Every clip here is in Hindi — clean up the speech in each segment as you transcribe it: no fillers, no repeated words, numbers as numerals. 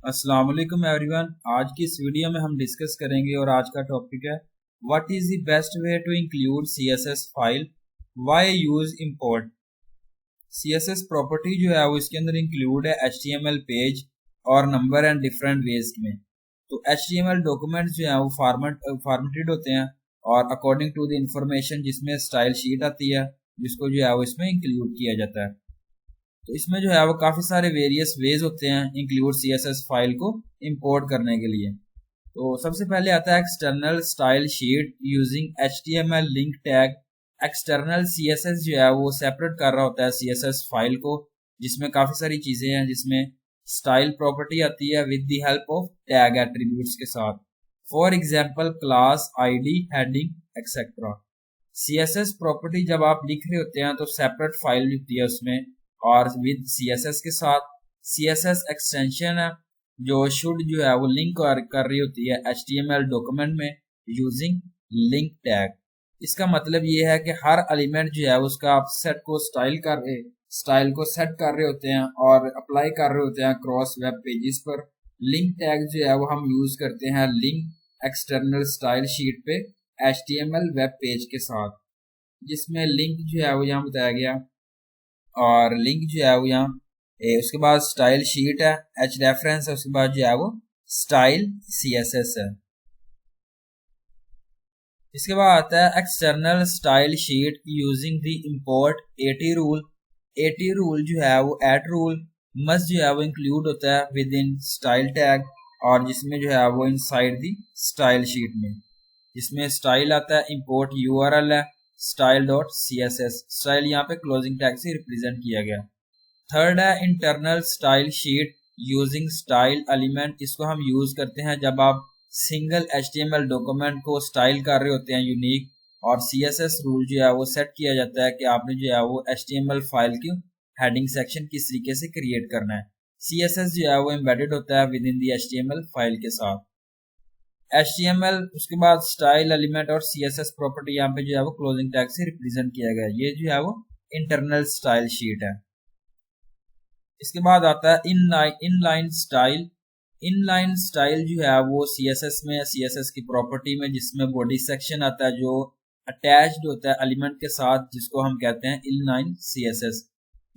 अस्सलाम वालेकुम एवरीवन। आज की इस वीडियो में हम डिस्कस करेंगे और आज का टॉपिक है what is the best way to include CSS file, why use import. CSS property जो है वो इसके अंदर इंक्लूड है एचटीएमएल पेज और नंबर एंड डिफरेंट वेज में। तो एचटीएमएल डॉक्यूमेंट्स जो है वो फॉर्मेटेड होते हैं और अकॉर्डिंग टू द इंफॉर्मेशन जिसमें स्टाइल शीट आती है जिसको जो है वो इसमें इंक्लूड किया जाता है। तो इसमें जो है वो काफ़ी सारे वेरियस वेज होते हैं इंक्लूड सीएसएस फाइल को इंपोर्ट करने के लिए। तो सबसे पहले आता है external style sheet using HTML link tag. External CSS जो है वो सेपरेट कर रहा होता है सीएसएस फाइल को, जिसमें काफ़ी सारी चीज़ें हैं, जिसमें स्टाइल प्रॉपर्टी आती है with the help of tag attributes के साथ। For example class, ID, heading etcetera. CSS property जब आप लिख रहे होते हैं तो सेपरेट फाइल होती है उसमें, और विद सीएसएस के साथ सीएसएस एक्सटेंशन है जो शुड जो है वो लिंक कर रही होती है एचटीएमएल डॉक्यूमेंट में यूजिंग लिंक टैग। इसका मतलब ये है कि हर एलिमेंट जो है उसका आप स्टाइल को सेट कर रहे होते हैं और अप्लाई कर रहे होते हैं क्रॉस वेब पेजेस पर। लिंक टैग जो है वो हम यूज करते हैं लिंक एक्सटर्नल स्टाइल शीट पे एचटीएमएल वेब पेज के साथ, जिसमें लिंक जो है वो यहाँ बताया गया और लिंक जो है वो यहाँ उसके बाद स्टाइल शीट है, एच रेफरेंस है, उसके बाद जो है वो स्टाइल सीएसएस है। इसके बाद आता है external style sheet using the import eighty rule. Eighty rule जो है वो एट रूल मस्ट जो है वो इंक्लूड होता है विद इन स्टाइल टैग, और जिसमें जो है वो इनसाइड द स्टाइल शीट में, जिसमें स्टाइल आता है इंपोर्ट यूआरएल है स्टाइल डॉट सीएसएस। स्टाइल यहाँ पे क्लोजिंग टैग से रिप्रेजेंट किया गया। थर्ड है internal style sheet using style element. इसको हम यूज करते हैं जब आप सिंगल एचटीएमएल डॉक्यूमेंट को स्टाइल कर रहे होते हैं यूनिक, और सीएसएस रूल जो है वो सेट किया जाता है कि आपने जो है वो एचटीएमएल फाइल की हेडिंग सेक्शन किस तरीके से क्रिएट करना है। सीएसएस जो है वो एम्बेडेड होता है with in the HTML file के साथ। HTML उसके बाद स्टाइल एलिमेंट और CSS प्रॉपर्टी यहाँ पे जो है वो क्लोजिंग टैग से रिप्रेजेंट किया गया है। ये जो है वो इंटरनल स्टाइल शीट है। इसके बाद आता है इनलाइन स्टाइल। इनलाइन स्टाइल जो है वो CSS में, CSS की प्रॉपर्टी में, जिसमें बॉडी सेक्शन आता है जो अटैच्ड होता है एलिमेंट के साथ, जिसको हम कहते हैं इनलाइन CSS।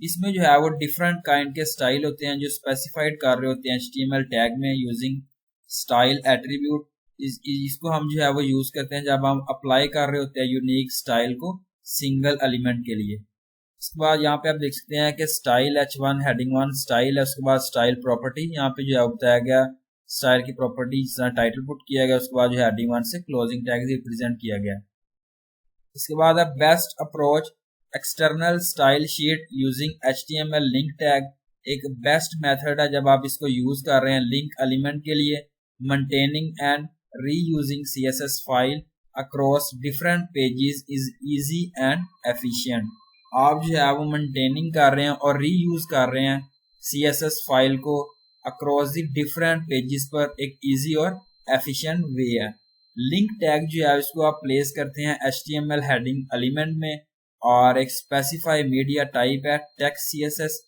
इसमें जो है वो डिफरेंट काइंड के स्टाइल होते हैं जो स्पेसिफाइड कर रहे होते हैं HTML टैग में यूजिंग स्टाइल एट्रीब्यूट। इसको हम जो है वो यूज करते हैं जब हम अप्लाई कर रहे होते हैं यूनिक स्टाइल को सिंगल एलिमेंट के लिए। इसके बाद यहाँ पे आप देख सकते हैं कि स्टाइल H1 हेडिंग 1 स्टाइल है। उसके बाद स्टाइल प्रॉपर्टी यहाँ पे जो है बताया गया स्टाइल की प्रॉपर्टी, टाइटल पुट किया गया, उसके बाद जो हेडिंग 1 से क्लोजिंग टैग रिप्रेजेंट किया गया। इसके बाद है best approach external style sheet using HTML link tag. एक बेस्ट मेथड है जब आप इसको यूज कर रहे हैं लिंक एलिमेंट के लिए। Maintaining and reusing CSS file across different pages is easy and efficient। आप जो है वो मेंटेनिंग कर रहे हैं और रीयूज कर रहे हैं CSS फाइल को अक्रॉस द डिफरेंट पेजेस पर एक इजी और एफिशिएंट वे है। लिंक टैग जो है इसको आप प्लेस करते हैं HTML हेडिंग एलिमेंट में, और एक स्पेसिफाई मीडिया टाइप है text CSS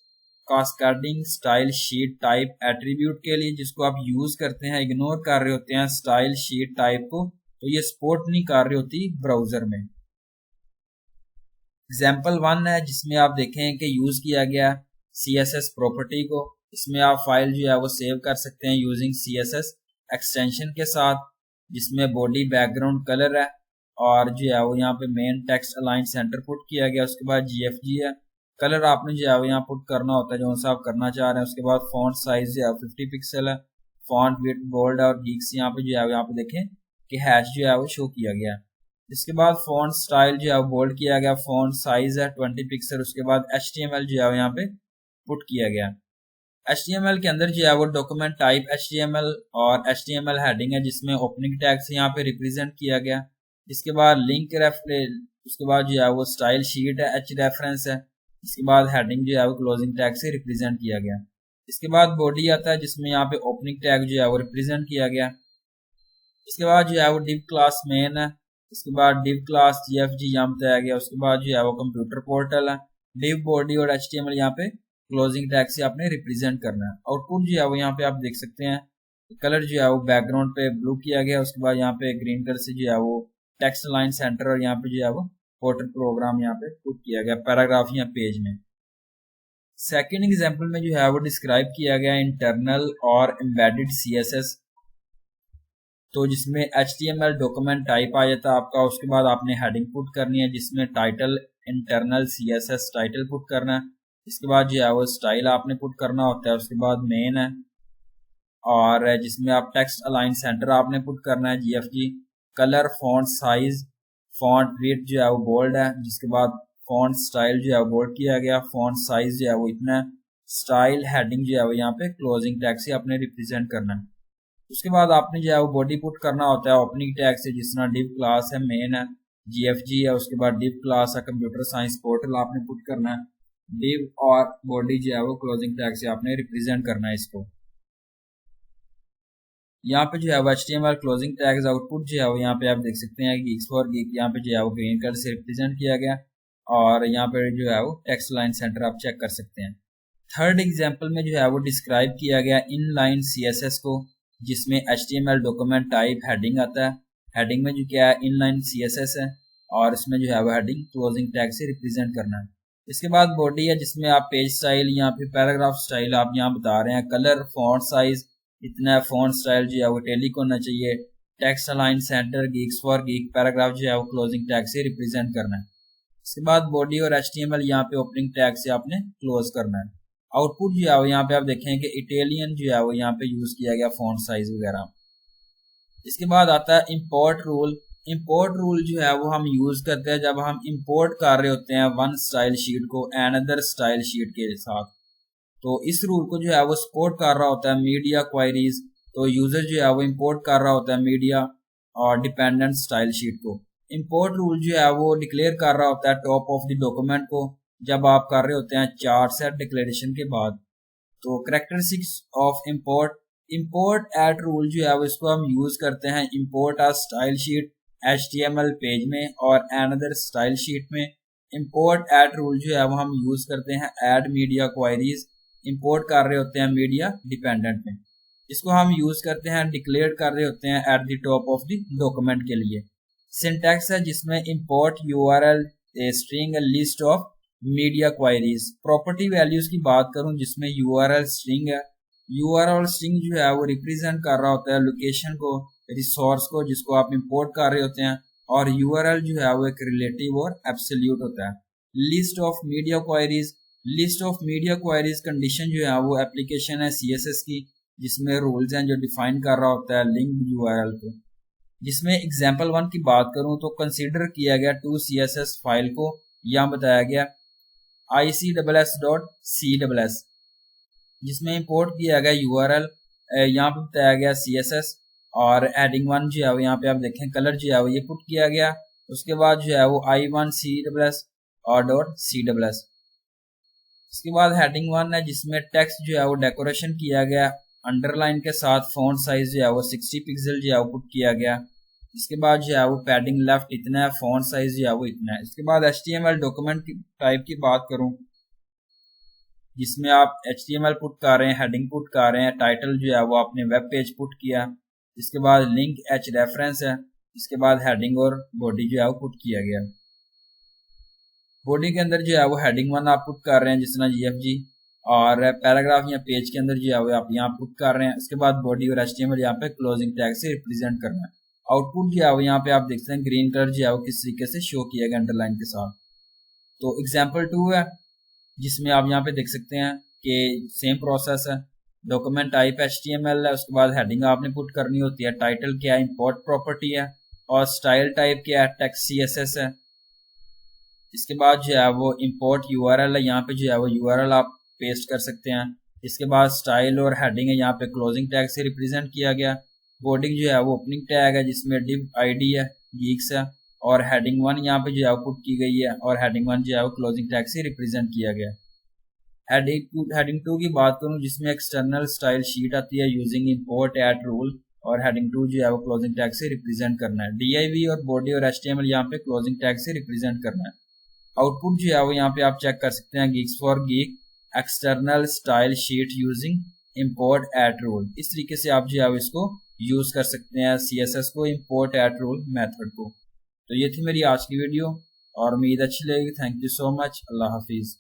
cascading style sheet type attribute के लिए, जिसको आप यूज करते हैं, इग्नोर कर रहे होते हैं स्टाइल शीट टाइप को, तो ये सपोर्ट नहीं कर रही होती ब्राउजर में। एग्जाम्पल 1 है जिसमें आप देखें कि यूज किया गया CSS प्रॉपर्टी को। इसमें आप फाइल जो है वो सेव कर सकते हैं यूजिंग CSS एक्सटेंशन के साथ, जिसमें बॉडी बैकग्राउंड कलर है, और जो है वो यहाँ पे main text align centre put किया गया। उसके बाद GFG है, कलर आपने जो है यहाँ पुट करना होता है जो सा आप करना चाह रहे हैं। उसके बाद फॉन्ट साइज जो है 50 पिक्सल है, फॉन्ट विड्थ बोल्ड और गीक्स यहाँ पे जो है यहाँ पे देखें कि हैश जो है वो शो किया गया है। इसके बाद फॉन्ट स्टाइल जो है बोल्ड किया गया, फॉन्ट साइज है 20 पिक्सल। उसके बाद HTML जो है यहाँ पे पुट किया गया। HTML के अंदर जो है वो डॉक्यूमेंट टाइप HTML और HTML हेडिंग है, जिसमें ओपनिंग टैग से यहाँ पे रिप्रेजेंट किया गया। इसके बाद लिंक रेफरेंस, उसके बाद जो है वो स्टाइल शीट है, H रेफरेंस है। इसके बाद हेडिंग जो है वो क्लोजिंग टैग से रिप्रेजेंट किया गया। इसके बाद बॉडी आता है जिसमें यहाँ पे ओपनिंग टैग जो है वो रिप्रेजेंट किया गया। इसके बाद जो है वो डिव क्लास मेन है। इसके बाद डिव क्लास GFG यहाँ बताया गया। उसके बाद जो है वो कंप्यूटर पोर्टल है। डिव बॉडी और HTML यहाँ पे क्लोजिंग टैग से आपने रिप्रेजेंट करना है। आउटपुट जो है वो यहाँ पे आप देख सकते हैं, कलर जो है वो बैकग्राउंड पे ब्लू किया गया, उसके बाद यहाँ पे ग्रीन कलर से जो है वो टेक्स्ट लाइन सेंटर और यहाँ पे जो है वो पोर्टर प्रोग्राम यहाँ पे पुट किया गया पैराग्राफ या पेज में। सेकेंड एग्जाम्पल में जो है वो डिस्क्राइब किया गया इंटरनल और एम्बेडेड CSS, तो जिसमें HTML डॉक्यूमेंट टाइप आ जाता है आपका, उसके बाद आपने हेडिंग पुट करनी है जिसमें title internal CSS title put करना है, इसके बाद जो है वो स्टाइल आपने पुट करना होता है, उसके बाद मेन है और जिसमें आप टेक्स्ट अलाइन सेंटर आपने पुट करना है GFG, colour font size font weight जो है वो बोल्ड है, जिसके बाद फॉन्ट स्टाइल जो है वो बोल्ड किया गया, फॉन्ट साइज जो है वो इतना है, स्टाइल हेडिंग जो है वो यहाँ पे क्लोजिंग टैग से आपने रिप्रेजेंट करना है। उसके बाद आपने जो है वो बॉडी पुट करना होता है ओपनिंग टैग से, जिस तरह डिव क्लास है, मेन है, GFG है, उसके बाद डिव क्लास है, कंप्यूटर साइंस पोर्टल आपने पुट करना है, डिव और बॉडी जो है वो क्लोजिंग टैग से आपने रिप्रेजेंट करना है इसको। यहाँ पे जो है वो HTML क्लोजिंग टैग्स आउटपुट जो है वो यहाँ पे आप देख सकते हैं Geeks for Geek यहाँ पे जो है वो ग्रीन कलर से रिप्रेजेंट किया गया और यहाँ पे जो है वो टेक्स्ट लाइन सेंटर आप चेक कर सकते हैं। थर्ड एग्जाम्पल में जो है वो डिस्क्राइब किया गया इनलाइन CSS को, जिसमें HTML डॉक्यूमेंट टाइप हेडिंग आता है, हेडिंग में जो क्या है इनलाइन CSS है और इसमें जो है वो हेडिंग क्लोजिंग टैग से रिप्रेजेंट करना है। इसके बाद बॉडी है जिसमें आप पेज स्टाइल या फिर पैराग्राफ स्टाइल आप यहाँ बता रहे हैं, कलर फॉन्ट साइज इतना, फॉन्ट स्टाइल जो है वो टैली होना चाहिए, text align centre Geeks for Geek paragraph जो है वो क्लोजिंग टैग से रिप्रेजेंट करना है। इसके बाद बॉडी और HTML यहाँ पे ओपनिंग टैग से आपने क्लोज करना है। आउटपुट जो है वो यहाँ पे आप देखें कि इटालियन जो है वो यहाँ पे यूज किया गया फॉन्ट साइज वगैरह। इसके बाद आता है इंपोर्ट रूल। इंपोर्ट रूल जो है वो हम यूज करते हैं जब हम इंपोर्ट कर रहे होते हैं वन स्टाइल शीट को अनदर स्टाइल शीट के साथ, तो इस रूल को जो है वो सपोर्ट कर रहा होता है मीडिया क्वायरीज, तो यूजर जो है वो इंपोर्ट कर रहा होता है मीडिया और डिपेंडेंट स्टाइल शीट को। इंपोर्ट रूल जो है वो डिक्लेयर कर रहा होता है टॉप ऑफ द डॉक्यूमेंट को जब आप कर रहे होते हैं चार सेट डिक्लेरेशन के बाद। तो characteristics of import at rule जो है वो इसको हम यूज करते हैं import a style sheet HTML page में और अनदर स्टाइल शीट में। इंपोर्ट एट रूल जो है वो हम यूज करते हैं एड मीडिया क्वायरीज, इंपोर्ट कर रहे होते हैं मीडिया डिपेंडेंट में, इसको हम यूज करते हैं डिक्लेयर कर रहे होते हैं at the top of the document के लिए। सिंटैक्स है जिसमें import URL a string list of media queries. Property values की बात करूं जिसमें URL स्ट्रिंग है, URL स्ट्रिंग जो है वो रिप्रेजेंट कर रहा होता है लोकेशन को, रिसोर्स को जिसको आप इंपोर्ट कर रहे होते हैं, और URL जो है वो एक रिलेटिव और एब्सोल्यूट होता है। List of media queries, list of media queries condition जो है वो एप्लीकेशन है CSS की, जिसमें रूल्स हैं जो डिफाइन कर रहा होता है लिंक URL को। जिसमें एग्जाम्पल 1 की बात करूं तो कंसीडर किया गया 2CSS फाइल को, यहाँ बताया गया ICSS.CSS, जिसमें इंपोर्ट किया गया URL, यहाँ पे बताया गया CSS और हेडिंग 1 जो है वो यहाँ पे आप देखें कलर जो है वो ये पुट किया गया, उसके बाद जो है वो I1CSS और .CSS। इसके बाद हेडिंग 1 है जिसमें टेक्स्ट जो है वो डेकोरेशन किया गया, अंडरलाइन के साथ फॉन्ट साइज जो है वो 60 पिक्सल जो है वो पुट किया गया। इसके बाद जो है वो पैडिंग लेफ्ट इतना है, फॉन्ट साइज जो है वो इतना है। इसके बाद HTML डॉक्यूमेंट की टाइप की बात करूं जिसमें आप HTML पुट कर रहे हैं, हेडिंग पुट कर रहे हैं, टाइटल जो है वो आपने वेब पेज पुट किया, इसके बाद लिंक H रेफरेंस है, इसके बाद हेडिंग और बॉडी जो है वो पुट किया गया। बॉडी के अंदर जो है वो हेडिंग 1 आप पुट कर रहे हैं जिस तरह GFG, और पैराग्राफ या पेज के अंदर जो है वो आप यहाँ पुट कर रहे हैं। इसके बाद बॉडी और HTML यहाँ पे क्लोजिंग टैग से रिप्रेजेंट करना है। आउटपुट जो है वो यहाँ पे आप देखते हैं ग्रीन कलर जो है वो किस तरीके से शो किया गया अंडरलाइन के साथ। तो एग्जाम्पल 2 है जिसमें आप यहाँ पे देख सकते हैं कि सेम प्रोसेस है, डॉक्यूमेंट टाइप HTML है, उसके बाद हेडिंग आपने पुट करनी होती है, टाइटल क्या है, इंपोर्ट प्रॉपर्टी है, और स्टाइल टाइप क्या है, टेक्स्ट CSS है। इसके बाद जो है वो इंपोर्ट URL है, यहाँ पे जो है वो URL आप पेस्ट कर सकते हैं। इसके बाद स्टाइल और हेडिंग है यहाँ पे क्लोजिंग टैग से रिप्रेजेंट किया गया। बॉडी जो है वो ओपनिंग टैग है जिसमें div ID है, Geeks है, और हेडिंग 1 यहाँ पे जो है पुट की गई है, और हेडिंग 1 जो है वो क्लोजिंग टैग से रिप्रेजेंट किया गया। हेडिंग 2 की बात करूं जिसमें एक्सटर्नल स्टाइल शीट आती है यूजिंग इंपोर्ट एट रूल, और हेडिंग 2 जो है वो क्लोजिंग टैग से रिप्रेजेंट करना है। div और बॉडी और HTML यहाँ पे क्लोजिंग टैग से रिप्रेजेंट करना है। आउटपुट जो है वो यहाँ पे आप चेक कर सकते हैं Geeks for Geek external style sheet using import at rule. इस तरीके से आप जो है इसको यूज कर सकते हैं CSS को इंपोर्ट एट रूल मेथड को। तो ये थी मेरी आज की वीडियो और उम्मीद अच्छी लगेगी। Thank you so much. Allah Hafiz.